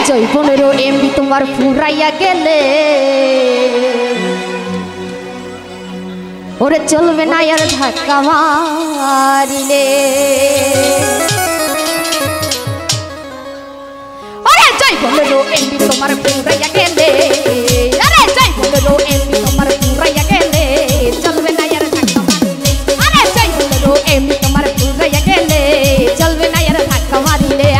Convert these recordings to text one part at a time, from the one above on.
जय 15 एमबी तुम्हार फुराइया गेले ओरे चलबे ना यार धक्का मारिले अरे जय 15 एमबी तुम्हार फुराइया गेले अरे जय 15 एमबी तुम्हार फुराइया गेले चलबे ना यार धक्का मारिले अरे जय 15 एमबी तुम्हार फुराइया गेले चलबे ना यार धक्का मारिले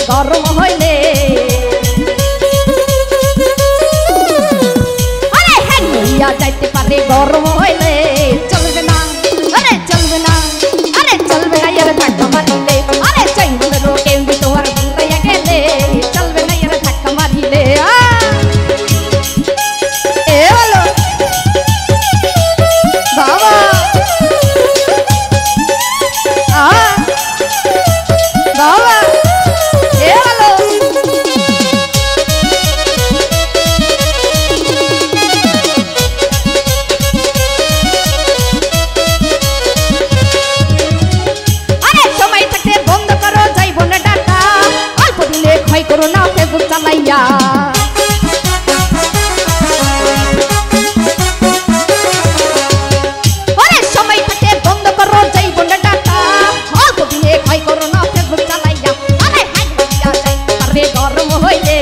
गरम हইলে अरे হ্যাঁ হইয়া যাইতে পারে গরম হইলে চলবে না আরে চলবে না আরে চলবে না यार ধাক্কা মারিলে আরে চাই 15 এমবি তোমার ফুরাইয়া গেলে চলবে না यार ধাক্কা মারিলে এ হলো বাবা বাবা कोरोना फेसबुक चलाइया अरे समय থাকে বন্ধ করো যাইবো না ডাটা অল্প দিনে খাই করোনা ফেসবুক চালাইয়া আরে হ্যাং হইয়া যাইতে পারে গরম হইলে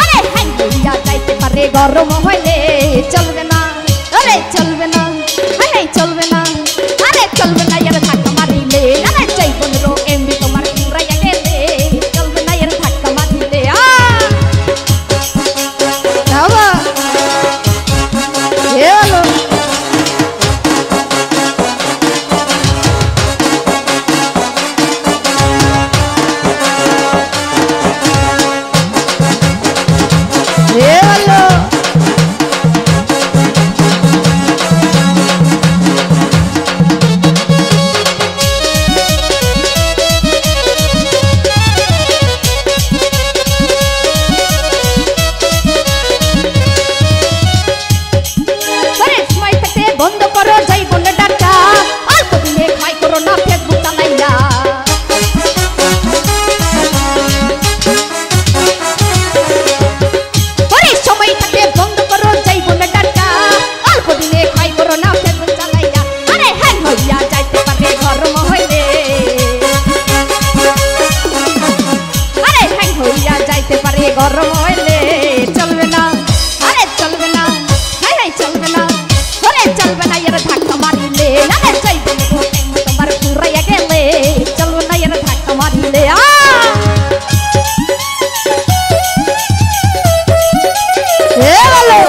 আরে হ্যাং হইয়া যাইতে পারে গরম হইলে চলবে না আরে চলবে না আরে চলবে না আরে চলবে না यार ধাক্কা মারিলে আরে চাই 15 এমবি তোমার ফুরাইয়া গেলে চলবে না यार ধাক্কা মারিলে বাবা হেলো হেলো गरम हইলে চলবে না আরে চলবে না হাই হাই চলবে না আরে চলবে না यार ধাক্কা মারিলে আরে চাই 15 এমবি তোমার ফুরাইয়া গেলে চলবে না यार ধাক্কা মারিলে হেলো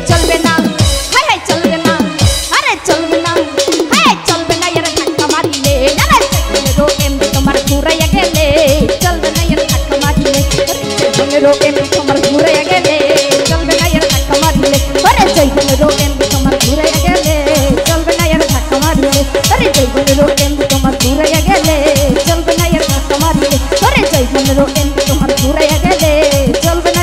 चलबे ना हाय हाय चलबे ना अरे चलबे ना हाय चलबे ना यार ধাক্কা মারিলে अरे 15 एमबी তোমার ফুরাইয়া গেলে চলবে না यार ধাক্কা মারিলে 15 एमबी তোমার ফুরাইয়া গেলে চলবে না यार ধাক্কা মারিলে अरे 15 एमबी তোমার ফুরাইয়া গেলে চলবে না यार ধাক্কা মারিলে अरे 15 एमबी তোমার ফুরাইয়া গেলে চলবে না यार ধাক্কা মারিলে अरे 15 एमबी তোমার ঘুরে গেলে চলবে না